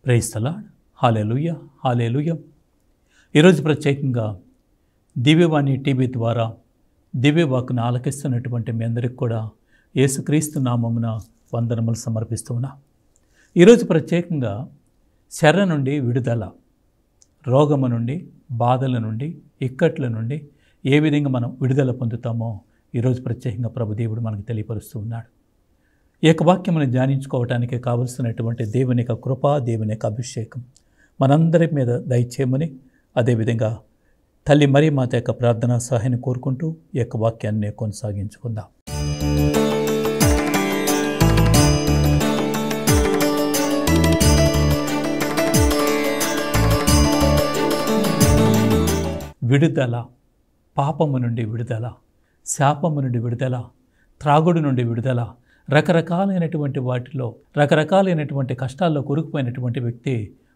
Praise the lord. Hallelujah, hallelujah. ఈరోజు ప్రత్యేకంగా దివ్యవాణి TV ద్వారా దివ్యవాక్కును ఆలకిస్తున్నటువంటి మీ అందరికీ కూడా యేసుక్రీస్తు నామమున వందనములు సమర్పిస్తున్నా. ఈరోజు ప్రత్యేకంగా శర నుండి విడుదల, రోగము నుండి, బాధల నుండి, ఇక్కట్ల నుండి ఏ విధంగా మనం విడుదల పొందుతామో ఈరోజు ప్రత్యేకంగా ప్రభుదేవుడు మనకు తెలియపరుస్తూ ఉన్నాడు. ఈ యొక్క వాక్యమును ధ్యానించుకోవటానికి కావలసినటువంటి దేవుని యొక్క కృప, దేవుని యొక్క అభిషేకం మనందరి మీద దయచేయమని, అదేవిధంగా తల్లి మరియ మాత యొక్క ప్రార్థనా సహాయాన్ని కోరుకుంటూ ఈ యొక్క వాక్యాన్ని కొనసాగించుకుందాం. విడుదల, పాపము నుండి విడుదల, శాపము నుండి విడుదల, త్రాగుడు నుండి విడుదల, రకరకాలైనటువంటి వాటిలో రకరకాలైనటువంటి కష్టాల్లో కూరుకుపోయినటువంటి వ్యక్తి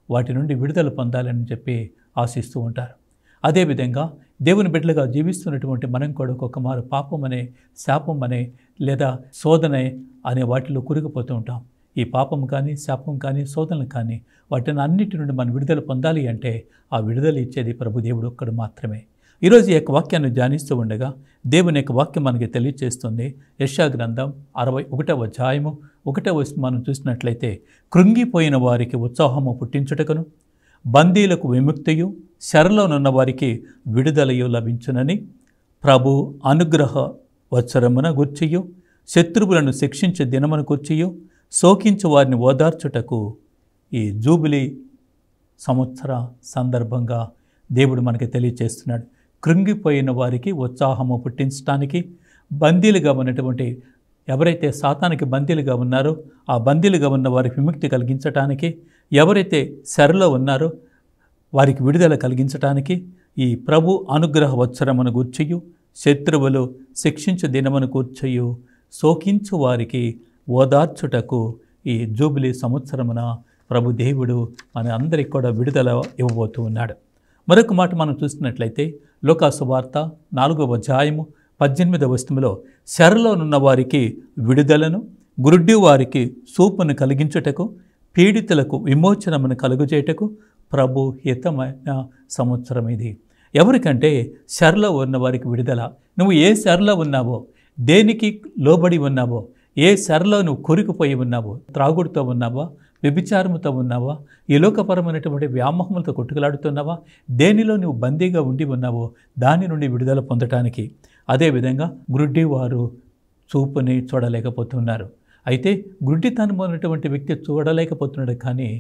వాటి నుండి విడుదల పొందాలని చెప్పి ఆశిస్తూ ఉంటారు. అదేవిధంగా దేవుని బిడ్డలుగా జీవిస్తున్నటువంటి మనం కూడా ఒక్కొక్కమారు పాపం అనే, శాపం అనే, లేదా శోధన అనే వాటిలో కూరుకుపోతూ ఉంటాం. ఈ పాపం కానీ, శాపం కానీ, శోధనలు కానీ వాటిని అన్నిటి నుండి మనం విడుదల పొందాలి అంటే ఆ విడుదల ఇచ్చేది ప్రభుదేవుడు ఒక్కడు మాత్రమే. ఈరోజు ఈ యొక్క వాక్యాన్ని ధ్యానిస్తూ ఉండగా దేవుని యొక్క వాక్యం మనకి తెలియజేస్తుంది. యెషయా గ్రంథం 61వ అధ్యాయము 1వ వచనం మనం చూసినట్లయితే, కృంగిపోయిన వారికి ఉత్సాహము పుట్టించుటకును, బందీలకు విముక్తియు, శరలోనున్న వారికి విడుదలయు లభించునని, ప్రభు అనుగ్రహ వత్సరమున గూర్చియు, శత్రువులను శిక్షించే దినమును గూర్చియు, శోకించు వారిని ఓదార్చుటకు ఈ జూబిలీ సంవత్సర సందర్భంగా దేవుడు మనకి తెలియజేస్తున్నాడు. కృంగిపోయిన వారికి ఉత్సాహము పుట్టించడానికి, బందీలుగా ఉన్నటువంటి ఎవరైతే సాతానికి బందీలుగా ఉన్నారో ఆ బందీలుగా ఉన్న వారికి విముక్తి కలిగించటానికి, ఎవరైతే శరలో ఉన్నారో వారికి విడుదల కలిగించటానికి, ఈ ప్రభు అనుగ్రహ వత్సరమును గూర్చియు, శత్రువులు శిక్షించు దినమును కూర్చయు, శోకించు వారికి ఓదార్చుటకు ఈ జూబిలీ సంవత్సరమున ప్రభు దేవుడు మన అందరికి కూడా విడుదల ఇవ్వబోతూ ఉన్నాడు. మరొక మాట మనం చూసినట్లయితే లూకా సువార్త 4వ అధ్యాయము 18వ వచనములో, శరలోనున్న వారికి విడుదలను, గురుడ్డి వారికి చూపును కలిగించుటకు, పీడితులకు విమోచనమును కలుగజేయటకు ప్రభు హితమైన సంవత్సరం ఇది. ఎవరికంటే శరలో ఉన్న వారికి విడుదల. నువ్వు ఏ శరలో ఉన్నావో, దేనికి లోబడి ఉన్నావో, ఏ శరలో నువ్వు కూరుకుపోయి ఉన్నావో, త్రాగుడుతో ఉన్నావా, వ్యభిచారముతో ఉన్నావా, ఈ లోకపరమైనటువంటి వ్యామోహములతో కొట్టుకులాడుతున్నావా, దేనిలో నువ్వు బందీగా ఉండి ఉన్నావో దాని నుండి విడుదల పొందటానికి. అదేవిధంగా గురుడ్డి వారు చూపుని చూడలేకపోతున్నారు. అయితే గుడ్డితనం ఉన్నటువంటి వ్యక్తి చూడలేకపోతున్నాడు, కానీ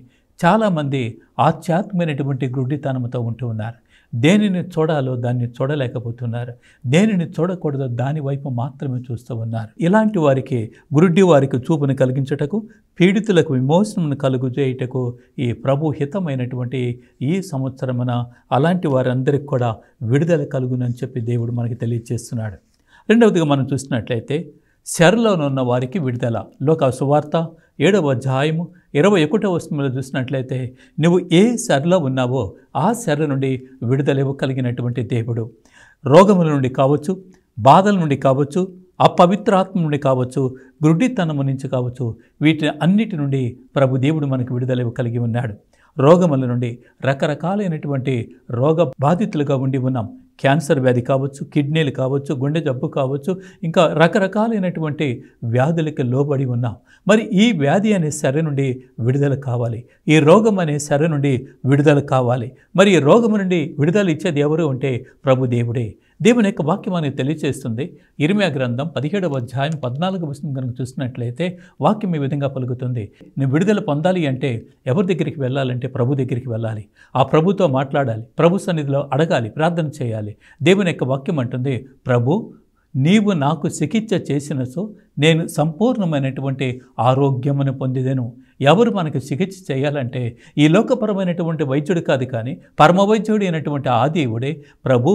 చాలామంది ఆధ్యాత్మికమైనటువంటి గుడ్డితనంతో ఉంటూ ఉన్నారు. దేనిని చూడాలో దాన్ని చూడలేకపోతున్నారు, దేనిని చూడకూడదో దాని వైపు మాత్రమే చూస్తూ ఉన్నారు. ఇలాంటి వారికి, గురుడ్డి వారికి చూపును కలిగించుటకు, పీడితులకు విమోచనను కలుగజేయుటకు ఈ ప్రభు హితమైనటువంటి ఈ సంవత్సరమున అలాంటి వారందరికీ కూడా విడుదల కలుగునని చెప్పి దేవుడు మనకి తెలియజేస్తున్నాడు. రెండవదిగా మనం చూసినట్లయితే శరలోనున్న వారికి విడుదల. లూకా సువార్త 7వ అధ్యాయము 21వ వచనంలో చూసినట్లయితే, నువ్వు ఏ శరలో ఉన్నావో ఆ శర నుండి విడుదల ఇవ్వగలిగినటువంటి దేవుడు. రోగముల నుండి కావచ్చు, బాధల నుండి కావచ్చు, అపవిత్రాత్మ నుండి కావచ్చు, గుడ్డితనము నుంచి కావచ్చు, వీటి అన్నిటి నుండి ప్రభు దేవుడు మనకు విడుదల ఇవ్వగలిగి ఉన్నాడు. రోగముల నుండి రకరకాలైనటువంటి రోగ బాధితులుగా ఉండి ఉన్నాం. క్యాన్సర్ వ్యాధి కావచ్చు, కిడ్నీలు కావచ్చు, గుండె జబ్బు కావచ్చు, ఇంకా రకరకాలైనటువంటి వ్యాధులకి లోబడి ఉన్నాం. మరి ఈ వ్యాధి అనే శర నుండి విడుదల కావాలి, ఈ రోగం అనే శర నుండి విడుదల కావాలి. మరి ఈ రోగం నుండి విడుదల ఇచ్చేది ఎవరు అంటే ప్రభు దేవుడే. దేవుని యొక్క వాక్యం అనేది తెలియజేస్తుంది. ఇర్మీయా గ్రంథం 17వ అధ్యాయం 14వ వచనం కనుక చూసినట్లయితే వాక్యం ఈ విధంగా పలుకుతుంది. నువ్వు విడుదల పొందాలి అంటే ఎవరి దగ్గరికి వెళ్ళాలంటే ప్రభు దగ్గరికి వెళ్ళాలి. ఆ ప్రభుతో మాట్లాడాలి, ప్రభు సన్నిధిలో అడగాలి, ప్రార్థన చేయాలి. దేవుని యొక్క వాక్యం అంటుంది, ప్రభు నీవు నాకు చికిత్స చేసినచో నేను సంపూర్ణమైనటువంటి ఆరోగ్యమును పొందిదెను. ఎవరు మనకు చికిత్స చేయాలంటే ఈ లోకపరమైనటువంటి వైద్యుడు కాదు, కానీ పరమవైద్యుడు అయినటువంటి ఆ దేవుడే, ప్రభు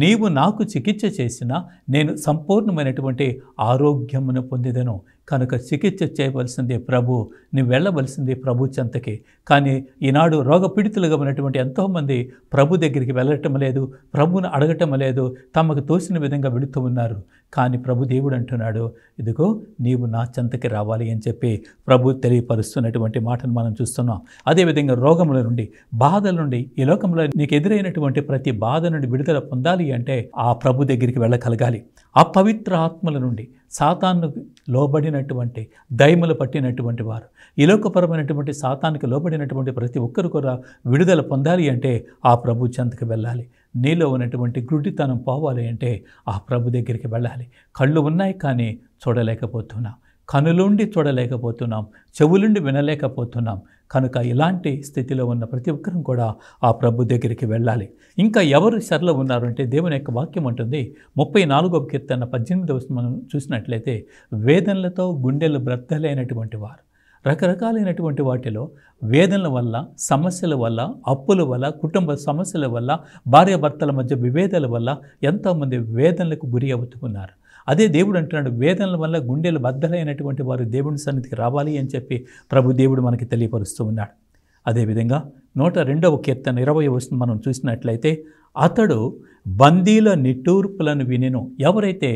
నీవు నాకు చికిత్స చేసినా నేను సంపూర్ణమైనటువంటి ఆరోగ్యమును పొందిదెను. కనుక చికిత్స చేయవలసింది ప్రభు, నువ్వు వెళ్ళవలసింది ప్రభు చెంతకి. కానీ ఈనాడు రోగపీడితులుగా ఉన్నటువంటి ఎంతోమంది ప్రభు దగ్గరికి వెళ్ళటం లేదు, ప్రభువును అడగటం లేదు, తమకు తోసిన విధంగా వెళుతూ ఉన్నారు. కానీ ప్రభు దేవుడు అంటున్నాడు, ఇదిగో నీవు నా చెంతకి రావాలి అని చెప్పి ప్రభు తెలియపరుస్తున్నటువంటి మాటను మనం చూస్తున్నాం. అదేవిధంగా రోగముల నుండి, బాధల నుండి, ఈ లోకంలో నీకు ఎదురైనటువంటి ప్రతి బాధ నుండి విడుదల పొందాలి అంటే ఆ ప్రభు దగ్గరికి వెళ్ళగలగాలి. అపవిత్ర ఆత్మల నుండి, సాతాను లోబడినటువంటి, దైమలు పట్టినటువంటి వారు, ఈ లోకపరమైనటువంటి సాతానికి లోబడినటువంటి ప్రతి ఒక్కరు కూడా విడుదల పొందాలి అంటే ఆ ప్రభు చెంతకు వెళ్ళాలి. నీలో ఉన్నటువంటి గుడ్డితనం పోవాలి అంటే ఆ ప్రభు దగ్గరికి వెళ్ళాలి. కళ్ళు ఉన్నాయి కానీ చూడలేకపోతున్నాం, కనులుండి చూడలేకపోతున్నాం, చెవులుండి వినలేకపోతున్నాం. కనుక ఇలాంటి స్థితిలో ఉన్న ప్రతి ఒక్కరం కూడా ఆ ప్రభు దగ్గరికి వెళ్ళాలి. ఇంకా ఎవరు శరలో ఉన్నారు అంటే దేవుని యొక్క వాక్యం ఉంటుంది 34వ కీర్తన 18వ వచనం మనం చూసినట్లయితే, వేదనలతో గుండెలు బ్రద్దలైనటువంటి వారు. రకరకాలైనటువంటి వాటిలో వేదనల వల్ల, సమస్యల వల్ల, అప్పుల వల్ల, కుటుంబ సమస్యల వల్ల, భార్యాభర్తల మధ్య విభేదాల వల్ల ఎంతోమంది వేదనలకు గురి అవుతున్నారు. అదే దేవుడు అంటున్నాడు, వేదనల వల్ల గుండెలు బద్దలైనటువంటి వారు దేవుని సన్నిధికి రావాలి అని చెప్పి ప్రభు దేవుడు మనకి తెలియపరుస్తూ ఉన్నాడు. అదేవిధంగా 102వ కీర్తన 20వ వచనం మనం చూసినట్లయితే, అతడు బందీల నిట్టూర్పులను వినెను. ఎవరైతే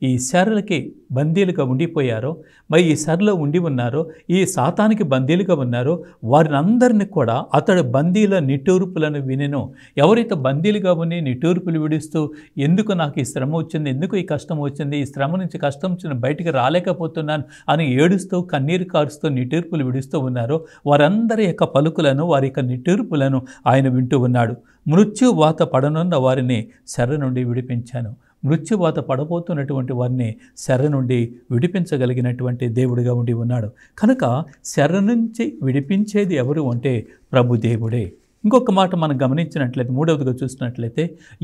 ఈ శరలకి బందీలుగా ఉండిపోయారో, మరి ఈ శరలో ఉండి ఉన్నారో, ఈ సాతానికి బందీలుగా ఉన్నారో, వారిని అందరినీ కూడా అతడు బందీల నిట్టూర్పులను వినెను. ఎవరైతే బందీలుగా ఉండి నిట్టూర్పులు విడుస్తూ, ఎందుకు నాకు ఈ శ్రమ వచ్చింది, ఎందుకు ఈ కష్టం వచ్చింది, ఈ శ్రమ నుంచి కష్టం నుంచి బయటికి రాలేకపోతున్నాను అని ఏడుస్తూ, కన్నీరు కారుస్తూ, నిట్టూర్పులు విడుస్తూ ఉన్నారో, వారందరి యొక్క పలుకులను, వారి యొక్క నిట్టూర్పులను ఆయన వింటూ ఉన్నాడు. మృత్యువాత పడనున్న వారిని శర నుండి విడిపించాను. మృత్యువాత పడబోతున్నటువంటి వారిని శర నుండి విడిపించగలిగినటువంటి దేవుడిగా ఉండి ఉన్నాడు. కనుక శర నుంచి విడిపించేది ఎవరు అంటే ప్రభు దేవుడే. ఇంకొక మాట మనం గమనించినట్లయితే, మూడవదిగా చూసినట్లయితే,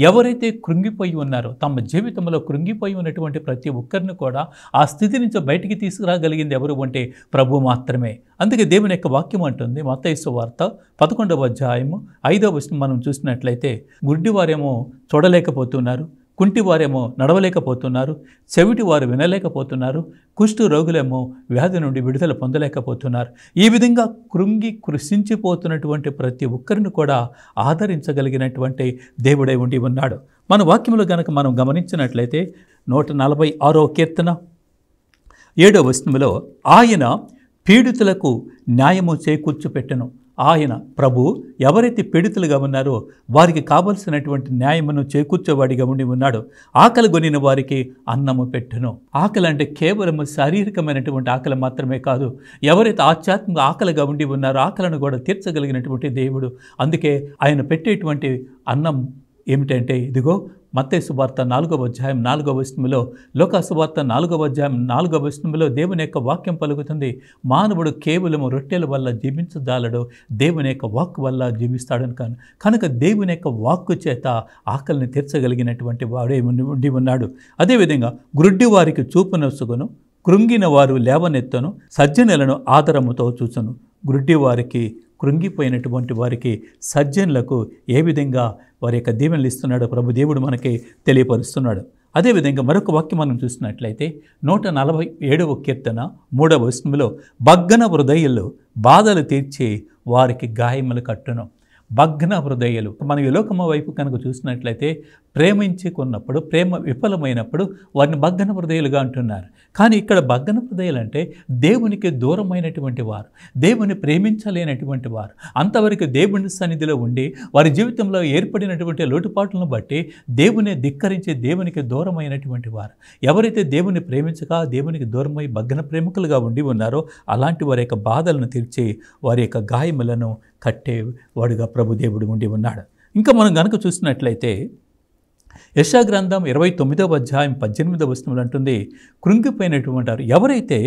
ఎవరైతే కృంగిపోయి ఉన్నారో, తమ జీవితంలో కృంగిపోయి ఉన్నటువంటి ప్రతి ఒక్కరిని కూడా ఆ స్థితి నుంచి బయటికి తీసుకురాగలిగింది ఎవరు అంటే ప్రభు మాత్రమే. అందుకే దేవుని యొక్క వాక్యం అంటుంది, మత్తయి సువార్త 11వ అధ్యాయము 5వ వచనం మనం చూసినట్లయితే, గుడ్డివారేమో చూడలేకపోతున్నారు, కుంటివారేమో నడవలేకపోతున్నారు, చెవిటివారు వినలేకపోతున్నారు, కుష్టు రోగులేమో వ్యాధి నుండి విడుదల పొందలేకపోతున్నారు. ఈ విధంగా కృంగి కృషించిపోతున్నటువంటి ప్రతి ఒక్కరిని కూడా ఆదరించగలిగినటువంటి దేవుడై ఉండి ఉన్నాడు. మన వాక్యంలో కనుక మనం గమనించినట్లయితే 146వ కీర్తన 7వ వచనంలో, ఆయన పీడితులకు న్యాయము చేకూర్చిపెట్టెను. ఆయన ప్రభు ఎవరైతే పీడితులుగా ఉన్నారో వారికి కావలసినటువంటి న్యాయమును చేకూర్చేవాడిగా ఉండి ఉన్నాడు. ఆకలి కొనిన వారికి అన్నము పెట్టును. ఆకలి అంటే కేవలం శారీరకమైనటువంటి ఆకలి మాత్రమే కాదు, ఎవరైతే ఆధ్యాత్మిక ఆకలిగా ఉండి ఉన్నారో ఆకలిని కూడా తీర్చగలిగినటువంటి దేవుడు. అందుకే ఆయన పెట్టేటువంటి అన్నం ఏమిటంటే, ఇదిగో మత్తయి సువార్త 4వ అధ్యాయం 4వ వచనంలో, లూకా సువార్త 4వ అధ్యాయం 4వ వచనంలో దేవుని యొక్క వాక్యం పలుకుతుంది, మానవుడు కేవలం రొట్టెల వల్ల జీవించజాలడు, దేవుని యొక్క వాక్కు వల్ల జీవిస్తాడని. కనుక దేవుని యొక్క వాక్కు చేత ఆకలిని తీర్చగలిగినటువంటి వాడే ఉండి ఉన్నాడు. అదేవిధంగా గ్రుడ్డి వారికి చూపునొసుగును, కృంగిన వారు లేవనెత్తను, సజ్జనులను ఆదరముతో చూచును. గ్రుడ్డి వారికి, కృంగిపోయినటువంటి వారికి, సజ్జనులకు ఏ విధంగా వారి యొక్క దీవెనలు ఇస్తున్నాడో ప్రభు దేవుడు మనకి తెలియపరుస్తున్నాడు. అదేవిధంగా మరొక వాక్యం మనం చూసినట్లయితే 147వ కీర్తన 3వ వచనంలో, భగ్న హృదయులు బాధలు తీర్చి వారికి గాయములు కట్టును. భగ్న హృదయాలు. మనం ఈ లోకమ వైపు కనుక చూసినట్లయితే, ప్రేమించుకున్నప్పుడు, ప్రేమ విఫలమైనప్పుడు వారిని భగ్న హృదయాలుగా అంటున్నారు. కానీ ఇక్కడ భగ్న హృదయాలు అంటే దేవునికి దూరమైనటువంటి వారు, దేవుని ప్రేమించలేనటువంటి వారు, అంతవరకు దేవుని సన్నిధిలో ఉండి వారి జీవితంలో ఏర్పడినటువంటి లోటుపాట్లను బట్టి దేవుని ధిక్కరించి దేవునికి దూరమైనటువంటి వారు. ఎవరైతే దేవుని ప్రేమించక దేవునికి దూరమై భగ్న ప్రేమికులుగా ఉండి ఉన్నారో అలాంటి వారి యొక్క బాధలను తీర్చి వారి యొక్క గాయములను కట్టేవాడుగా ప్రభు దేవుడు ఉండి ఉన్నాడు. ఇంకా మనం గనుక చూసినట్లయితే యెషయా గ్రంథం 29వ అధ్యాయం 18వ వచనంలో అంటుంది, కృంగిపోయినటువంటి వారు, ఎవరైతే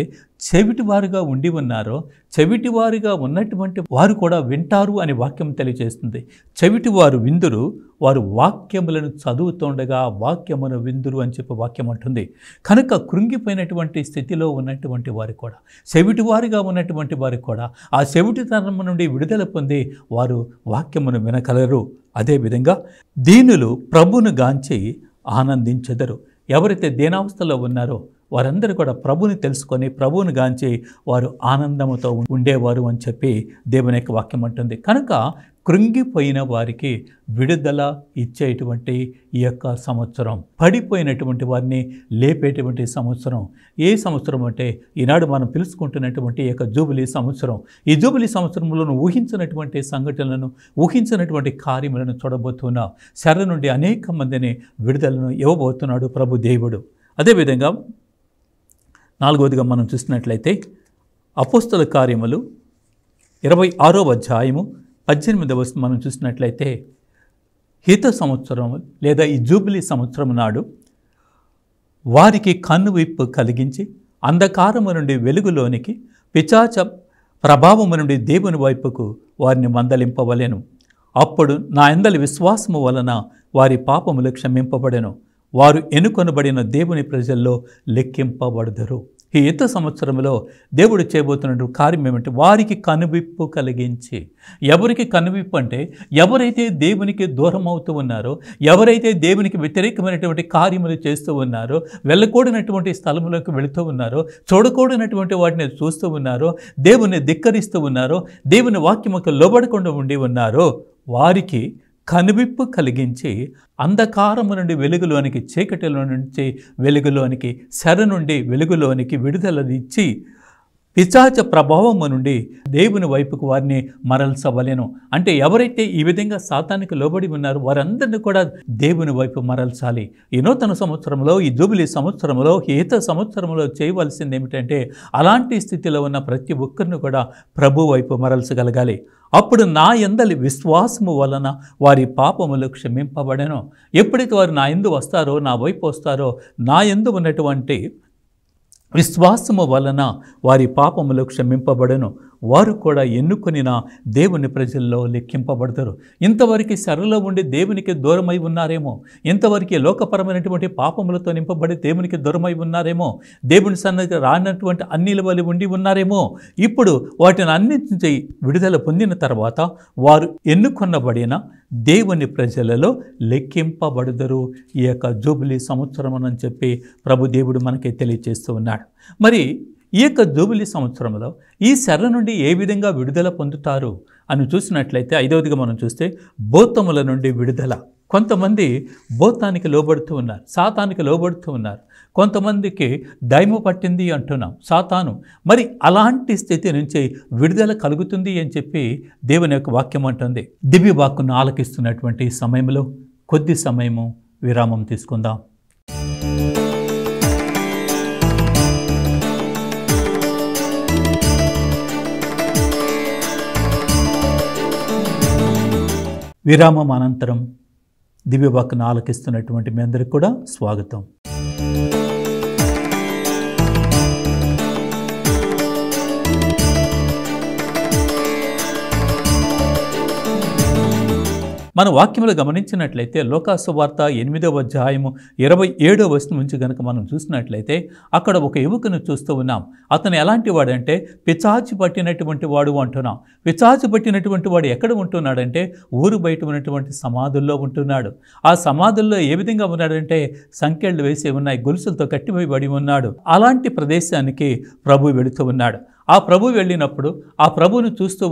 చెవిటివారుగా ఉండి ఉన్నారో, చెవిటివారుగా ఉన్నటువంటి వారు కూడా వింటారు అని వాక్యం తెలియజేస్తుంది. చెవిటివారు విందురు, వారు వాక్యములను చదువుతుండగా వాక్యమును విందురు అని చెప్పి వాక్యం అంటుంది. కనుక కృంగిపోయినటువంటి స్థితిలో ఉన్నటువంటి వారు కూడా, చెవిటివారుగా ఉన్నటువంటి వారు కూడా ఆ చెవిటితనం నుండి విడుదల పొంది వారు వాక్యమును వినగలరు. అదేవిధంగా దీనులు ప్రభును గాంచి ఆనందించెదరు. ఎవరైతే దీనావస్థలో ఉన్నారో వారందరూ కూడా ప్రభుని తెలుసుకొని ప్రభువుని గాంచి వారు ఆనందముతో ఉండేవారు అని చెప్పి దేవుని యొక్క వాక్యం అంటుంది. కనుక కృంగిపోయిన వారికి విడుదల ఇచ్చేటువంటి ఈ యొక్క సంవత్సరం, పడిపోయినటువంటి వారిని లేపేటువంటి సంవత్సరం. ఏ సంవత్సరం అంటే ఈనాడు మనం పిలుచుకుంటున్నటువంటి ఈ యొక్క జూబిలీ సంవత్సరం. ఈ జూబిలీ సంవత్సరంలో ఊహించినటువంటి సంఘటనలను, ఊహించినటువంటి కార్యములను చూడబోతున్నాం. శర నుండి అనేక మందిని విడుదలను ఇవ్వబోతున్నాడు ప్రభు దేవుడు. అదేవిధంగా 4వదిగా మనం చూసినట్లయితే అపోస్తల కార్యములు 26వ అధ్యాయము 18వ వచనం మనం చూసినట్లయితే హిత సంవత్సరం లేదా ఈ జూబిలీ సంవత్సరం నాడు వారికి కన్నువిప్పు కలిగించి అంధకారము నుండి వెలుగులోనికి, పిశాచ ప్రభావము నుండి దేవుని వైపుకు వారిని మందలింపవలెను. అప్పుడు నా యందలి విశ్వాసము వలన వారి పాపములు క్షమింపబడెను. వారు ఎన్నుకొనబడిన దేవుని ప్రజల్లో లెక్కింపబడుదురు. ఈ యుద్ధ సంవత్సరంలో దేవుడు చేయబోతున్న కార్యం ఏమంటే వారికి కనువిప్పు కలిగించి. ఎవరికి కనువిప్పు అంటే ఎవరైతే దేవునికి దూరం అవుతూ ఉన్నారో, ఎవరైతే దేవునికి వ్యతిరేకమైనటువంటి కార్యములు చేస్తూ ఉన్నారో, వెళ్ళకూడనటువంటి స్థలములకు వెళుతూ ఉన్నారో, చూడకూడనటువంటి వాటిని చూస్తూ ఉన్నారో, దేవుని ధిక్కరిస్తూ ఉన్నారో, దేవుని వాక్యముకు లోబడకుండా ఉండి ఉన్నారో వారికి కనువిప్పు కలిగించి అంధకారము నుండి వెలుగులోనికి, చీకటిలో నుంచి వెలుగులోనికి, శర నుండి వెలుగులోనికి విడుదలనిచ్చి పిశాచ ప్రభావము నుండి దేవుని వైపుకు వారిని మరల్చవలెను. అంటే ఎవరైతే ఈ విధంగా సాతానికి లోబడి ఉన్నారో వారందరినీ కూడా దేవుని వైపు మరల్చాలి. ఈ నూతన సంవత్సరంలో, ఈ జూబిలీ సంవత్సరంలో, హిత సంవత్సరంలో చేయవలసింది ఏమిటంటే అలాంటి స్థితిలో ఉన్న ప్రతి ఒక్కరిని కూడా ప్రభు వైపు మరల్చగలగాలి. అప్పుడు నా యందలి విశ్వాసము వలన వారి పాపములు క్షమింపబడెను. ఎప్పుడైతే వారు నా యందు వస్తారో, నా వైపు వస్తారో, నా యందు ఉన్నటువంటి విశ్వాసము వలన వారి పాపములు క్షమింపబడెను. వారు కూడా ఎన్నుకొనిన దేవుని ప్రజల్లో లెక్కింపబడతారు. ఇంతవరకు శరలో ఉండి దేవునికి దూరమై ఉన్నారేమో, ఇంతవరకు లోకపరమైనటువంటి పాపములతో నింపబడి దేవునికి దూరమై ఉన్నారేమో, దేవుని సన్నిధికి రానటువంటి అన్నిల వలె ఉండి ఉన్నారేమో. ఇప్పుడు వాటిని అన్నింటి విడుదల పొందిన తర్వాత వారు ఎన్నుకొనబడిన దేవుని ప్రజలలో లెక్కింపబడుదరు ఈ యొక్క జూబిలీ సంవత్సరం అని చెప్పి ప్రభు దేవుడు మనకి తెలియజేస్తూ ఉన్నాడు. మరి ఈ యొక్క జూబిలీ సంవత్సరంలో ఈ శర నుండి ఏ విధంగా విడుదల పొందుతారు అని చూసినట్లయితే 5వదిగా మనం చూస్తే భూతముల నుండి విడుదల. కొంతమంది భూతానికి లోబడుతూ ఉన్నారు, సాతానికి లోబడుతూ ఉన్నారు. కొంతమందికి దైమ పట్టింది అంటున్నాం, సాతాను. మరి అలాంటి స్థితి నుంచి విడుదల కలుగుతుంది అని చెప్పి దేవుని యొక్క వాక్యం అంటుంది. దివ్య వాక్కును ఆలకిస్తున్నటువంటి సమయంలో కొద్ది సమయము విరామం తీసుకుందాం. విరామం అనంతరం దివ్యవాక్కును ఆలకిస్తున్నటువంటి మీ అందరికీ కూడా స్వాగతం. మన వాక్యంలో గమనించినట్లయితే లోకాసు వార్త 8వ అధ్యాయము 27వ వచనం నుంచి కనుక మనం చూసినట్లయితే అక్కడ ఒక యువకుని చూస్తూ ఉన్నాం. అతను ఎలాంటి వాడంటే పిశాచి పట్టినటువంటి వాడు అంటున్నాం. పిశాచి పట్టినటువంటి వాడు ఎక్కడ ఉంటున్నాడంటే ఊరు బయట ఉన్నటువంటి సమాధుల్లో ఉంటున్నాడు. ఆ సమాధుల్లో ఏ విధంగా ఉన్నాడంటే సంకెళ్ళు వేసి ఉన్నాయి, గొలుసులతో కట్టిపోయి ఉన్నాడు. అలాంటి ప్రదేశానికి ప్రభు వెళుతూ ఉన్నాడు. ఆ ప్రభు వెళ్ళినప్పుడు ఆ ప్రభువును చూస్తూ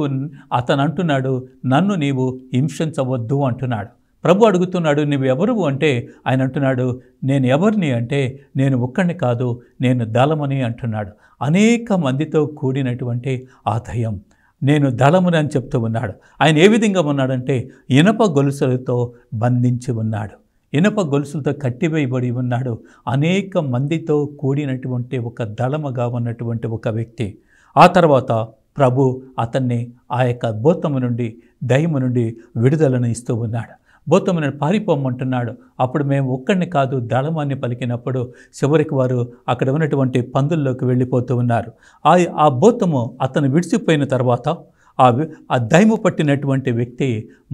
అతను అంటున్నాడు, నన్ను నీవు హింసించవద్దు అంటున్నాడు. ప్రభు అడుగుతున్నాడు, నువ్వు ఎవరు అంటే ఆయన అంటున్నాడు, నేను ఎవరిని అంటే నేను ఒక్కడిని కాదు, నేను దళమని అంటున్నాడు. అనేక మందితో కూడినటువంటి ఆ దయ్యం, నేను దళముని అని చెప్తూ ఉన్నాడు. ఆయన ఏ విధంగా ఉన్నాడంటే ఇనప గొలుసులతో బంధించి ఉన్నాడు, ఇనప గొలుసులతో కట్టివేయబడి ఉన్నాడు. అనేక మందితో కూడినటువంటి ఒక దళముగా ఉన్నటువంటి ఒక వ్యక్తి. ఆ తర్వాత ప్రభు అతన్ని ఆ యొక్క భూతము నుండి, దయ్యము నుండి విడుదలను ఇస్తూ ఉన్నాడు. భూతము నుండి పారిపోమంటున్నాడు. అప్పుడు మేము ఒక్కడిని కాదు దళమాన్ని పలికినప్పుడు చివరికి వారు అక్కడ ఉన్నటువంటి పందుల్లోకి వెళ్ళిపోతూ ఉన్నారు. ఆ భూతము అతను విడిచిపోయిన తర్వాత ఆ దయ్యము పట్టినటువంటి వ్యక్తి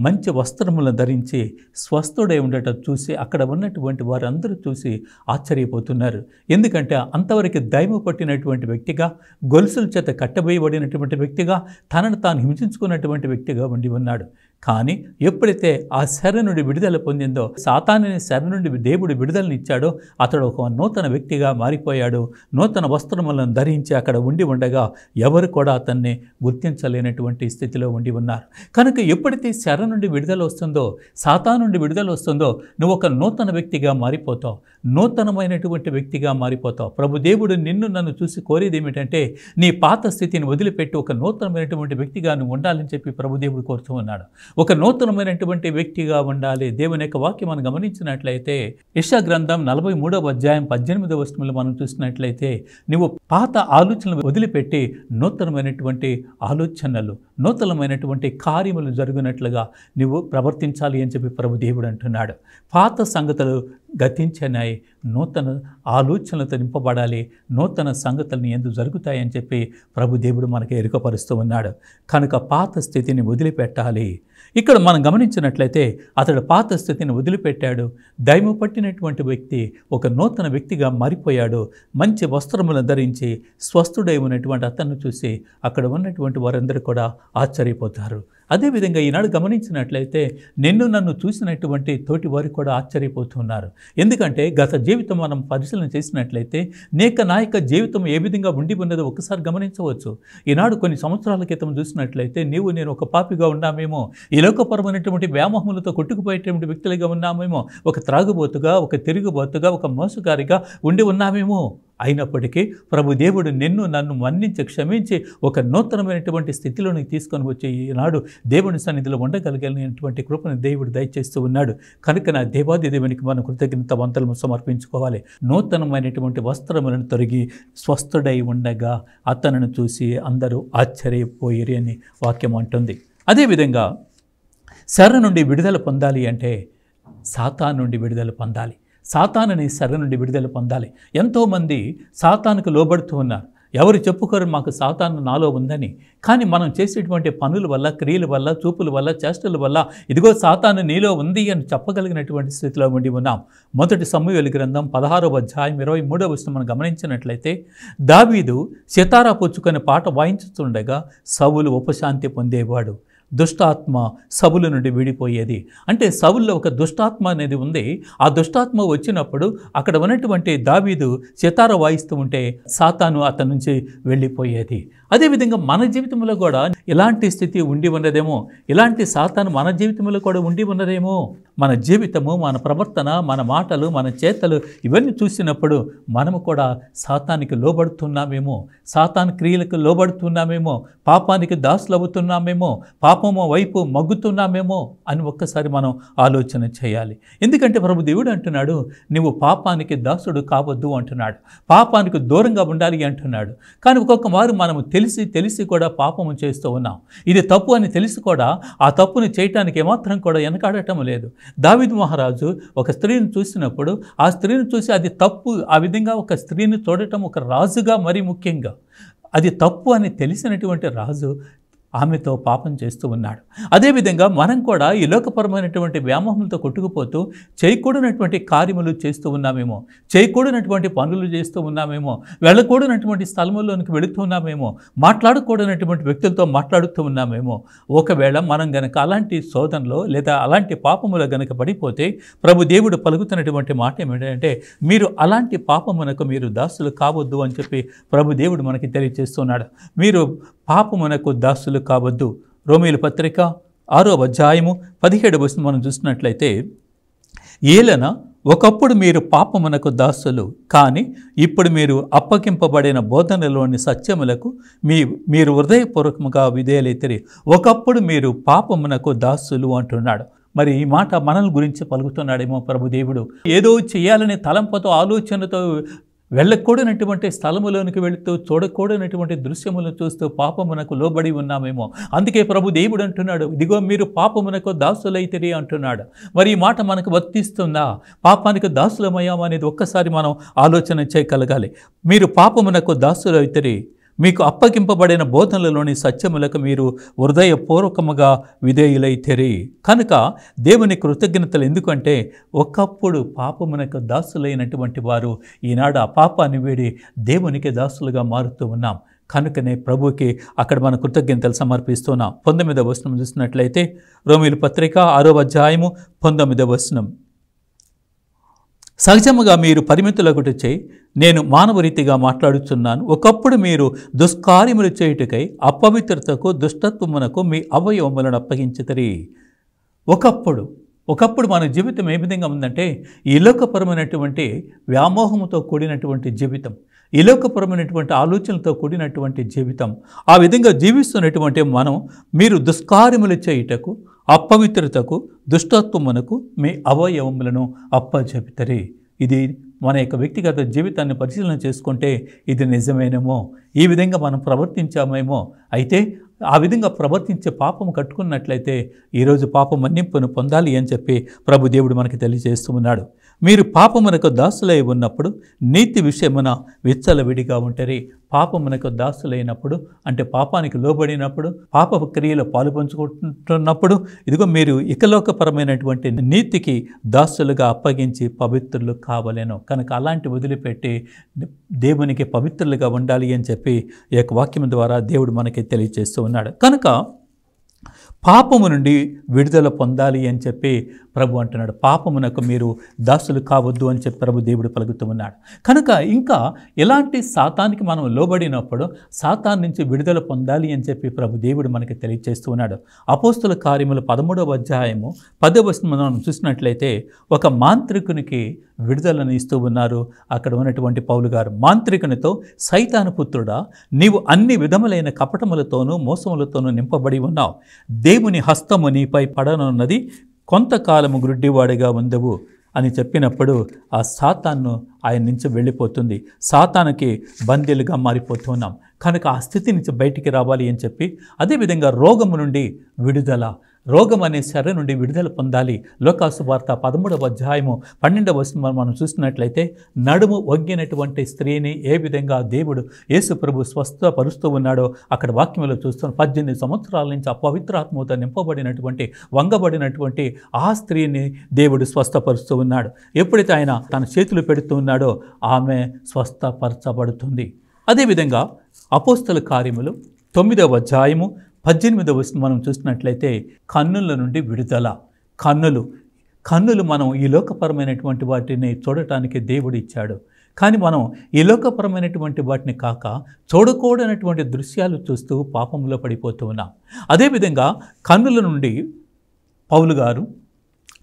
మంచి వస్త్రములను ధరించి స్వస్థుడై ఉండటం చూసి అక్కడ ఉన్నటువంటి వారందరూ చూసి ఆశ్చర్యపోతున్నారు. ఎందుకంటే అంతవరకు దయ్యము పట్టినటువంటి వ్యక్తిగా, గొలుసుల చేత కట్టబోయబడినటువంటి వ్యక్తిగా, తనను తాను హింసించుకున్నటువంటి వ్యక్తిగా ఉండి ఉన్నాడు. కానీ ఎప్పుడైతే ఆ శర నుండి విడుదల పొందిందో, సాతానుని శర నుండి దేవుడు విడుదలనిచ్చాడో, అతడు ఒక నూతన వ్యక్తిగా మారిపోయాడు. నూతన వస్త్రములను ధరించి అక్కడ ఉండి ఉండగా ఎవరు కూడా అతన్ని గుర్తించలేనటువంటి స్థితిలో ఉండి ఉన్నారు. కనుక ఎప్పుడైతే శర నుండి విడుదల వస్తుందో, సాతాను నుండి విడుదల వస్తుందో, నువ్వు ఒక నూతన వ్యక్తిగా మారిపోతావు, నూతనమైనటువంటి వ్యక్తిగా మారిపోతావు. ప్రభు దేవుడు నిన్ను నన్ను చూసి కోరేది ఏమిటంటే, నీ పాత స్థితిని వదిలిపెట్టి ఒక నూతనమైనటువంటి వ్యక్తిగా నువ్వు ఉండాలని చెప్పి ప్రభు దేవుడు కోరుతూ ఉన్నాడు. ఒక నూతనమైనటువంటి వ్యక్తిగా ఉండాలి. దేవుని యొక్క వాక్యం మనం గమనించినట్లయితే యెషయా గ్రంథం 43వ అధ్యాయం 18వ వచనంలో మనం చూసినట్లయితే, నువ్వు పాత ఆలోచనలు వదిలిపెట్టి నూతనమైనటువంటి ఆలోచనలు, నూతనమైనటువంటి కార్యములు జరుగునట్లుగా నువ్వు ప్రవర్తించాలి అని చెప్పి ప్రభు దేవుడు అంటున్నాడు. పాత సంగతులు గతించినాయి, నూతన ఆలోచనలతో నింపబడాలి, నూతన సంగతులను ఎందుకు జరుగుతాయని చెప్పి ప్రభు దేవుడు మనకి ఎరుకపరుస్తూ ఉన్నాడు. కనుక పాత స్థితిని వదిలిపెట్టాలి. ఇక్కడ మనం గమనించినట్లయితే అతడు పాత స్థితిని వదిలిపెట్టాడు. దైవం పట్టినటువంటి వ్యక్తి ఒక నూతన వ్యక్తిగా మారిపోయాడు. మంచి వస్త్రములను ధరించి స్వస్థుడై ఉన్నటువంటి అతన్ని చూసి అక్కడ ఉన్నటువంటి వారందరూ కూడా ఆశ్చర్యపోతారు. అదేవిధంగా ఈనాడు గమనించినట్లయితే నిన్ను నన్ను చూసినటువంటి తోటి వారు కూడా ఆశ్చర్యపోతున్నారు. ఎందుకంటే గత జీవితం మనం పరిశీలన చేసినట్లయితే నా యొక్క జీవితం ఏ విధంగా ఉండి ఉన్నదో ఒకసారి గమనించవచ్చు. ఈనాడు కొన్ని సంవత్సరాల క్రితం చూసినట్లయితే నీవు నేను ఒక పాపిగా ఉన్నామేమో, ఈ లోకపరమైనటువంటి వ్యామోహములతో కొట్టుకుపోయేటువంటి వ్యక్తులుగా ఉన్నామేమో, ఒక త్రాగుబోతుగా, ఒక తిరుగుబోతుగా, ఒక మోసగారిగా ఉండి ఉన్నామేమో. అయినప్పటికీ ప్రభు దేవుడు నిన్ను నన్ను మన్నించి క్షమించి ఒక నూతనమైనటువంటి స్థితిలోనికి తీసుకొని వచ్చి ఈనాడు దేవుని సన్నిధిలో ఉండగలిగినటువంటి కృపను దేవుడు దయచేస్తూ ఉన్నాడు. కనుక నా దేవాది దేవునికి మనం కృతజ్ఞత వందనము సమర్పించుకోవాలి. నూతనమైనటువంటి వస్త్రములను తొలగి స్వస్థుడై ఉండగా అతను చూసి అందరూ ఆశ్చర్యపోయిరి అని వాక్యం అంటుంది. అదేవిధంగా శర నుండి విడుదల పొందాలి అంటే సాతాను నుండి విడుదల పొందాలి. సాతానుని శర నుండి విడుదల పొందాలి. ఎంతోమంది సాతానుకు లోబడుతూ ఉన్నారు. ఎవరు చెప్పుకోరు మాకు సాతాను నాలో ఉందని. కానీ మనం చేసేటువంటి పనుల వల్ల, క్రియల వల్ల, చూపుల వల్ల, చేష్టల వల్ల ఇదిగో సాతాను నీలో ఉంది అని చెప్పగలిగినటువంటి స్థితిలో ఉండి ఉన్నాం. మొదటి సమూయేలు గ్రంథం 16వ అధ్యాయం 23వ వచనం మనం గమనించినట్లయితే, దావీదు సితారా పుచ్చుకొని పాట వాయించుతుండగా సౌలు ఉపశాంతి పొందేవాడు. దుష్టాత్మ సౌలు నుండి విడిపోయేది. అంటే సౌల్లో ఒక దుష్టాత్మ అనేది ఉంది. ఆ దుష్టాత్మ వచ్చినప్పుడు అక్కడ ఉన్నటువంటి దావీదు సితార వాయిస్తూ ఉంటే సాతాను అతని నుంచి వెళ్ళిపోయేది. అదేవిధంగా మన జీవితంలో కూడా ఇలాంటి స్థితి ఉండి ఉన్నదేమో, ఇలాంటి సాతాను మన జీవితంలో కూడా ఉండి ఉన్నదేమో. మన జీవితము, మన ప్రవర్తన, మన మాటలు, మన చేతలు ఇవన్నీ చూసినప్పుడు మనము కూడా సాతానికి లోబడుతున్నామేమో, సాతాను క్రియలకు లోబడుతున్నామేమో, పాపానికి దాసులవుతున్నామేమో, పాపము వైపు మగ్గుతున్నామేమో అని ఒక్కసారి మనం ఆలోచన చేయాలి. ఎందుకంటే ప్రభు దేవుడు అంటున్నాడు, నువ్వు పాపానికి దాసుడు కావద్దు అంటున్నాడు, పాపానికి దూరంగా ఉండాలి అంటున్నాడు. కానీ ఒక్కొక్క మారు మనము తెలిసి కూడా పాపము చేస్తూ ఉన్నాం. ఇది తప్పు అని తెలిసి కూడా ఆ తప్పుని చేయటానికి ఏమాత్రం కూడా వెనకాడటం లేదు. దావీదు మహారాజు ఒక స్త్రీని చూసినప్పుడు ఆ స్త్రీని చూసి అది తప్పు, ఆ విధంగా ఒక స్త్రీని చూడటం ఒక రాజుగా మరీ ముఖ్యంగా అది తప్పు అని తెలిసినటువంటి రాజు ఆమెతో పాపం చేస్తూ ఉన్నాడు. అదేవిధంగా మనం కూడా ఈ లోకపరమైనటువంటి వ్యామోహంతో కొట్టుకుపోతూ చేయకూడనటువంటి కార్యములు చేస్తూ ఉన్నామేమో, చేయకూడనటువంటి పనులు చేస్తూ ఉన్నామేమో, వెళ్ళకూడనటువంటి స్థలముల్లోనికి వెళుతూ ఉన్నామేమో, మాట్లాడకూడనటువంటి వ్యక్తులతో మాట్లాడుతూ ఉన్నామేమో. ఒకవేళ మనం గనక అలాంటి శోధనలో లేదా అలాంటి పాపములో గనక పడిపోతే ప్రభు దేవుడు పలుకుతున్నటువంటి మాట ఏమిటంటే, మీరు అలాంటి పాపమునకు మీరు దాసులు కావద్దు అని చెప్పి ప్రభు దేవుడు మనకి తెలియజేస్తున్నాడు. మీరు పాపమునకు దాసులు కావద్దు. రోమీయుల పత్రిక 6వ అధ్యాయము 17వ వచనం మనం చూసినట్లయితే, ఏలన ఒకప్పుడు మీరు పాపమునకు దాసులు, కానీ ఇప్పుడు మీరు అప్పగింపబడిన బోధనలోని సత్యములకు మీరు హృదయపూర్వకముగా విధేయులైతిరి. ఒకప్పుడు మీరు పాపమునకు దాసులు అంటున్నాడు. మరి ఈ మాట మనల్ని గురించి పలుకుతున్నాడేమో ప్రభు దేవుడు. ఏదో చేయాలనే తలంపుతో, ఆలోచనతో వెళ్ళకూడనటువంటి స్థలములోనికి వెళుతూ చూడకూడనటువంటి దృశ్యములను చూస్తూ పాపమునకు లోబడి ఉన్నామేమో. అందుకే ప్రభు దేవుడు అంటున్నాడు, ఇదిగో మీరు పాపమునకు దాసులైతిరి అంటున్నాడు. మరి ఈ మాట మనకు వర్తిస్తుందా? పాపానికి దాసులమయ్యామనేది ఒక్కసారి మనం ఆలోచన చేయగలగాలి. మీరు పాపమునకు దాసులైతిరి, మీకు అప్పగింపబడిన బోధనలలోని సత్యములకు మీరు హృదయపూర్వకముగా విధేయులైతిరి. కనుక దేవుని కృతజ్ఞతలు. ఎందుకంటే ఒకప్పుడు పాపమునకు దాసులైనటువంటి వారు ఈనాడు ఆ పాపాన్ని వీడి దేవునికి దాసులుగా మారుతూ ఉన్నాం. కనుకనే ప్రభువుకి అక్కడ మన కృతజ్ఞతలు సమర్పిస్తున్నాం. 19వ వచనం చూసినట్లయితే రోమీయుల పత్రిక 6వ అధ్యాయము 19వ వచనం. సహజముగా మీరు పరిమితులగుటచే నేను మానవరీతిగా మాట్లాడుచున్నాను. ఒకప్పుడు మీరు దుష్కార్యములు చేయుటకై అపవిత్రతకు దుష్టత్వమునకు మీ అవయవములను అప్పగించితిరి. ఒకప్పుడు మన జీవితం ఏ విధంగా ఉందంటే ఈ లోకపరమైనటువంటి వ్యామోహముతో కూడినటువంటి జీవితం, ఈ లోకపరమైనటువంటి ఆలోచనలతో కూడినటువంటి జీవితం. ఆ విధంగా జీవిస్తున్నటువంటి మీరు దుష్కార్యములు చేయుటకు అపవిత్రతకు దుష్టత్వమునకు మీ అవయవములను అప్పచెబితిరి. ఇది మన యొక్క వ్యక్తిగత జీవితాన్ని పరిశీలన చేసుకుంటే ఇది నిజమేనేమో, ఈ విధంగా మనం ప్రవర్తించామేమో. అయితే ఆ విధంగా ప్రవర్తించే పాపము కట్టుకున్నట్లయితే ఈరోజు పాప మన్నింపును పొందాలి అని చెప్పి ప్రభు దేవుడు మనకి తెలియజేస్తూ ఉన్నాడు. మీరు పాపమునకు దాసులై ఉన్నప్పుడు నీతి విషయమున విచ్చలవిడిగా ఉంటారు. పాపమునకు దాసులైనప్పుడు అంటే పాపానికి లోబడినప్పుడు, పాప క్రియలో పాలు పంచుకుంటున్నప్పుడు ఇదిగో మీరు ఇకలోకపరమైనటువంటి నీతికి దాసులుగా అప్పగించి పవిత్రులు కావలేను. కనుక అలాంటి వదిలిపెట్టి దేవునికి పవిత్రులుగా ఉండాలి అని చెప్పి ఈ యొక్క వాక్యం ద్వారా దేవుడు మనకి తెలియజేస్తూ ఉన్నాడు. కనుక పాపము నుండి విడుదల పొందాలి అని చెప్పి ప్రభు అంటున్నాడు. పాపమునకు మీరు దాసులు కావద్దు అని చెప్పి ప్రభు దేవుడు పలుకుతూ ఉన్నాడు. కనుక ఇంకా ఎలాంటి సాతానికి మనం లోబడినప్పుడు సాతాన్ నుంచి విడుదల పొందాలి అని చెప్పి ప్రభు దేవుడు మనకి తెలియజేస్తూ ఉన్నాడు. అపోస్తుల కార్యములు 13వ అధ్యాయము 10వ వచనం మనం చూసినట్లయితే ఒక మాంత్రికునికి విడుదలను ఇస్తూ ఉన్నారు అక్కడ ఉన్నటువంటి పౌలు గారు. మాంత్రికునితో, సైతాను పుత్రుడా, నీవు అన్ని విధములైన కపటములతోనూ మోసములతోనూ నింపబడి ఉన్నావు. దేవుని హస్తము నీపై పడనున్నది, కొంతకాలము గ్రుడ్డివాడిగా ఉండవు అని చెప్పినప్పుడు ఆ సాతాను ఆయన నుంచి వెళ్ళిపోతుంది. సాతానుకి బందీలుగా మారిపోతున్నాం. కనుక ఆ స్థితి నుంచి బయటికి రావాలి అని చెప్పి, అదేవిధంగా రోగము నుండి విడుదల, రోగం అనే శర నుండి విడుదల పొందాలి. లోకాసు వార్త 13వ అధ్యాయము 12వ వచనం మనం చూసినట్లయితే నడుము వగ్గినటువంటి స్త్రీని ఏ విధంగా దేవుడు యేసు ప్రభు స్వస్థపరుస్తూ ఉన్నాడో అక్కడ వాక్యంలో చూస్తున్నాం. 18 సంవత్సరాల నుంచి అపవిత్రాత్మతో నింపబడినటువంటి వంగబడినటువంటి ఆ స్త్రీని దేవుడు స్వస్థపరుస్తూ ఉన్నాడు. ఎప్పుడైతే ఆయన తన చేతులు పెడుతూ ఉన్నాడో ఆమె స్వస్థపరచబడుతుంది. అదేవిధంగా అపోస్తల కార్యములు 9వ అధ్యాయము 18వ వచనం మనం చూసినట్లయితే కన్నుల నుండి విడుదల. కన్నులు మనం ఈ లోకపరమైనటువంటి వాటిని చూడటానికి దేవుడు ఇచ్చాడు. కానీ మనం ఈ లోకపరమైనటువంటి వాటిని కాక చూడకూడనటువంటి దృశ్యాలు చూస్తూ పాపంలో పడిపోతూ ఉన్నాం. అదేవిధంగా కన్నుల నుండి పౌలు గారు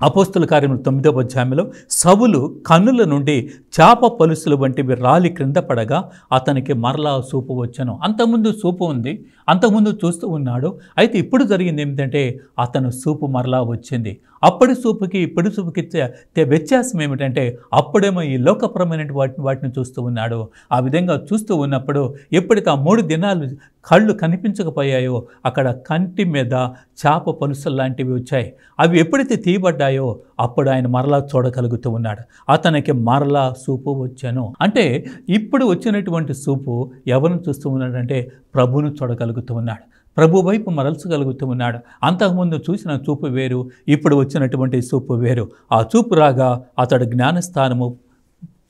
అపోస్తుల కార్యములు 9వ అధ్యాయంలో సౌలు కన్నుల నుండి చేప పలుసులు వంటివి రాలి క్రింద పడగా అతనికి మరలా చూపు వచ్చను. అంతకుముందు చూపు ఉంది, అంతకుముందు చూస్తూ ఉన్నాడు. అయితే ఇప్పుడు జరిగింది ఏమిటంటే అతను చూపు మరలా వచ్చింది. అప్పటి చూపుకి ఇప్పుడు చూపుకి వ్యత్యాసం ఏమిటంటే అప్పుడేమో ఈ లోకపరమైన వాటిని చూస్తూ ఉన్నాడు. ఆ విధంగా చూస్తూ ఉన్నప్పుడు ఎప్పుడైతే ఆ 3 దినాలు కళ్ళు కనిపించకపోయాయో అక్కడ కంటి మీద చేప పలుసులు లాంటివి వచ్చాయి. అవి ఎప్పుడైతే తీయబడ్డాయో అప్పుడు ఆయన మరలా చూడగలుగుతూ ఉన్నాడు. అతనికి మరలా చూపు వచ్చాను. అంటే ఇప్పుడు వచ్చినటువంటి చూపు ఎవరిని చూస్తూ ఉన్నాడంటే ప్రభువును చూడగలుగుతూ ఉన్నాడు. ప్రభు వైపు మరల్చగలుగుతూ ఉన్నాడు. అంతకుముందు చూసిన చూపు వేరు, ఇప్పుడు వచ్చినటువంటి చూపు వేరు. ఆ చూపు రాగా అతడు జ్ఞానస్థానము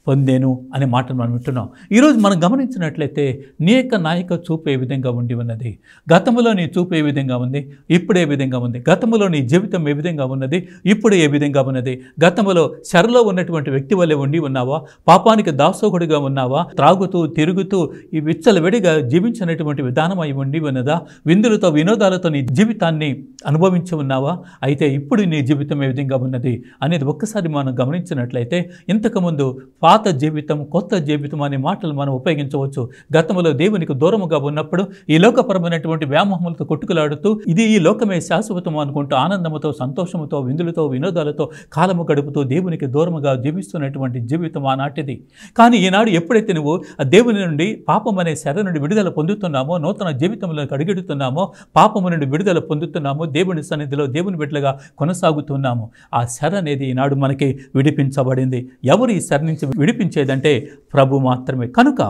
పొందేను అనే మాటను మనం వింటున్నాం. ఈరోజు మనం గమనించినట్లయితే నీ యొక్క చూపు ఏ విధంగా ఉండి ఉన్నది, గతంలో నీ చూపు ఏ విధంగా ఉంది, ఇప్పుడు ఏ విధంగా ఉంది, గతంలో నీ జీవితం ఏ విధంగా ఉన్నది, ఇప్పుడు ఏ విధంగా ఉన్నది, గతంలో చెరలో ఉన్నటువంటి వ్యక్తి వల్లే ఉండి ఉన్నావా, పాపానికి దాసోగుడిగా ఉన్నావా, త్రాగుతూ తిరుగుతూ ఈ విచ్చలవిడిగా జీవించినటువంటి విధానం అయి ఉండి ఉన్నదా, విందులతో వినోదాలతో నీ జీవితాన్ని అనుభవించి ఉన్నావా, అయితే ఇప్పుడు నీ జీవితం ఏ విధంగా ఉన్నది అనేది ఒక్కసారి మనం గమనించినట్లయితే ఇంతకుముందు పాత జీవితం, కొత్త జీవితం అనే మాటలు మనం ఉపయోగించవచ్చు. గతంలో దేవునికి దూరముగా ఉన్నప్పుడు ఈ లోకపరమైనటువంటి వ్యామోహములతో కొట్టుకులాడుతూ ఇది ఈ లోకమే శాశ్వతం అనుకుంటూ ఆనందముతో, సంతోషముతో, విందులతో, వినోదాలతో కాలము గడుపుతూ దేవునికి దూరముగా జీవిస్తున్నటువంటి జీవితం ఆనాటిది. కానీ ఈనాడు ఎప్పుడైతే నువ్వు దేవుని నుండి పాపం అనే శర నుండి విడుదల పొందుతున్నామో, నూతన జీవితంలోకి అడుగెడుతున్నామో, పాపము నుండి విడుదల పొందుతున్నామో, దేవుని సన్నిధిలో దేవుని బిడ్డలుగా కొనసాగుతున్నాము. ఆ శర అనేది ఈనాడు మనకి విడిపించబడింది. ఎవరు ఈ శర నుంచి విడిపించేదంటే ప్రభు మాత్రమే. కనుక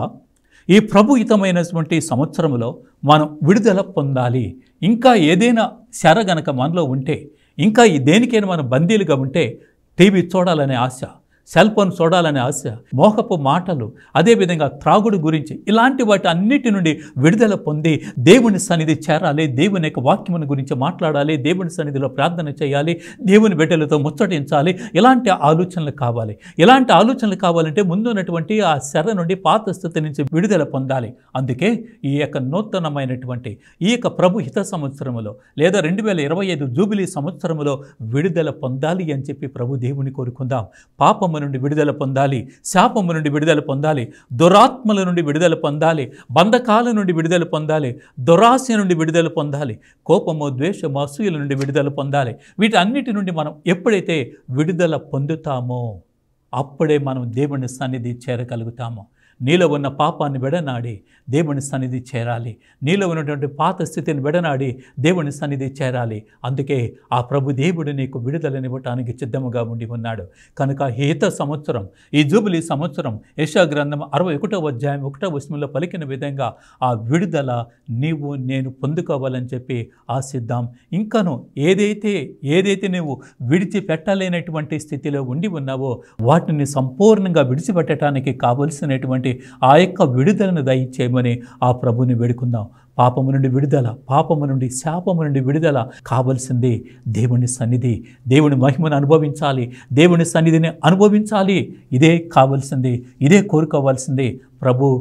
ఈ ప్రభుహితమైనటువంటి సంవత్సరంలో మనం విడుదల పొందాలి. ఇంకా ఏదైనా శర గనక మనలో ఉంటే, ఇంకా దేనికైనా మనం బందీలుగా ఉంటే టీవీ చూడాలనే ఆశ, సెల్ ఫోన్ చూడాలనే ఆశ, మోహపు మాటలు, అదేవిధంగా త్రాగుడు గురించి ఇలాంటి వాటి అన్నిటి నుండి విడుదల పొంది దేవుని సన్నిధి చేరాలి, దేవుని యొక్క వాక్యమును గురించి మాట్లాడాలి, దేవుని సన్నిధిలో ప్రార్థన చేయాలి, దేవుని బిడ్డలతో ముచ్చటించాలి. ఇలాంటి ఆలోచనలు కావాలి. ఇలాంటి ఆలోచనలు కావాలంటే ముందు ఉన్నటువంటి ఆ శర నుండి పాత స్థితి నుంచి విడుదల పొందాలి. అందుకే ఈ యొక్క నూతనమైనటువంటి ఈ యొక్క ప్రభు హిత సంవత్సరములో లేదా 2025 జూబిలీ సంవత్సరములో విడుదల పొందాలి అని చెప్పి ప్రభు దేవుని కోరుకుందాం. పాపము నుండి విడుదల పొందాలి, శాపము నుండి విడుదల పొందాలి, దురాత్మల నుండి విడుదల పొందాలి, బంధకాల నుండి విడుదల పొందాలి, దురాశ నుండి విడుదల పొందాలి, కోపము, ద్వేషము, అసూయల నుండి విడుదల పొందాలి. వీటన్నిటి నుండి మనం ఎప్పుడైతే విడుదల పొందుతామో అప్పుడే మనం దేవుని సన్నిధి చేరగలుగుతాము. నీలో ఉన్న పాపాన్ని విడనాడి దేవుని సన్నిధి చేరాలి. నీలో ఉన్నటువంటి పాత స్థితిని విడనాడి దేవుని సన్నిధి చేరాలి. అందుకే ఆ ప్రభు దేవుడు నీకు విడుదలనివ్వటానికి సిద్ధముగా ఉండి ఉన్నాడు. కనుక హిత సంవత్సరం, ఈ జూబిలీ సంవత్సరం యెషయా గ్రంథం 61వ అధ్యాయం 1వ వచనంలో పలికిన విధంగా ఆ విడుదల నీవు నేను పొందుకోవాలని చెప్పి ఆశిద్దాం. ఇంకను ఏదైతే నువ్వు విడిచిపెట్టలేనటువంటి స్థితిలో ఉండి ఉన్నావో వాటిని సంపూర్ణంగా విడిచిపెట్టడానికి కావలసినటువంటి ఆ యొక్క విడుదలను దయచేయమని ఆ ప్రభుని వేడుకుందాం. పాపము నుండి విడుదల, పాపము నుండి శాపము నుండి విడుదల కావలసింది దేవుని సన్నిధి. దేవుని మహిమను అనుభవించాలి, దేవుని సన్నిధిని అనుభవించాలి. ఇదే కావలసింది, ఇదే కోరుకోవాల్సింది. ప్రభు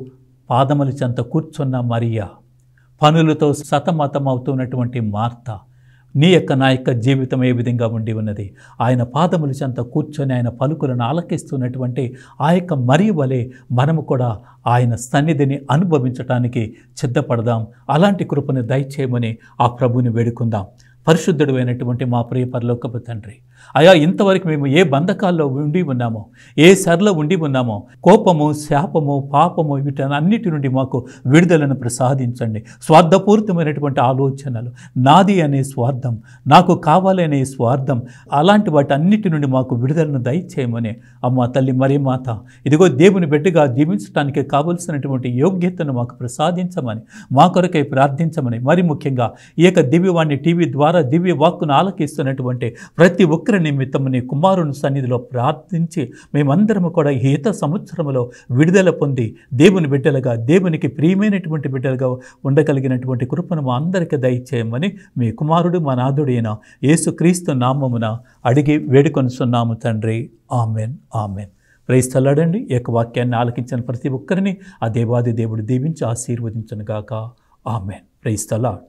పాదముల చెంత కూర్చున్న మరియా, పనులతో సతమతమవుతున్నటువంటి మార్త, నీ యొక్క నా యొక్క జీవితం ఏ విధంగా ఉండి ఉన్నది? ఆయన పాదముల చెంత కూర్చొని ఆయన పలుకులను ఆలకిస్తున్నటువంటి ఆ యొక్క మరి వలె మనము కూడా ఆయన సన్నిధిని అనుభవించటానికి సిద్ధపడదాం. అలాంటి కృపను దయచేయమని ఆ ప్రభుని వేడుకుందాం. పరిశుద్ధుడు అయినటువంటి మా ప్రియ పరలోకపు తండ్రి, అయా ఇంతవరకు మేము ఏ బంధకాల్లో ఉండి ఉన్నామో, ఏ సరలో ఉండి ఉన్నామో, కోపము, శాపము, పాపము వీటన్నిటి నుండి మాకు విడుదలను ప్రసాదించండి. స్వార్థపూరితమైనటువంటి ఆలోచనలు, నాది అనే స్వార్థం, నాకు కావాలనే స్వార్థం, అలాంటి వాటి అన్నిటి నుండి మాకు విడుదలను దయచేయమని అమ్మ తల్లి మరి మాత, ఇదిగో దేవుని బిడ్డగా జీవించడానికి కావలసినటువంటి యోగ్యతను మాకు ప్రసాదించమని, మా కొరకై ప్రార్థించమని, మరి ముఖ్యంగా ఈ యొక్క దివ్యవాణి టీవీ ద్వారా దివ్య వాక్కును ఆలకిస్తున్నటువంటి ప్రతి ఒక్కరి నిమిత్తము నీ కుమారుని సన్నిధిలో ప్రార్థించి మేమందరము కూడా ఈ హిత సంవత్సరంలో విడుదల పొంది దేవుని బిడ్డలుగా, దేవునికి ప్రియమైనటువంటి బిడ్డలుగా ఉండగలిగినటువంటి కృపను మా అందరికీ దయచేయమని మీ కుమారుడు మా నాథుడైన యేసుక్రీస్తు నామమున అడిగి వేడుకొనుచున్నాము తండ్రి. Amen, amen. ప్రైజ్ తల్లాడండి. ఈ యొక్క వాక్యాన్ని ఆలకించిన ప్రతి ఒక్కరిని ఆ దేవాది దేవుడు దీవించి ఆశీర్వదించును గాక. ఆమెన్. ప్రైజ్ తల్లాడ్.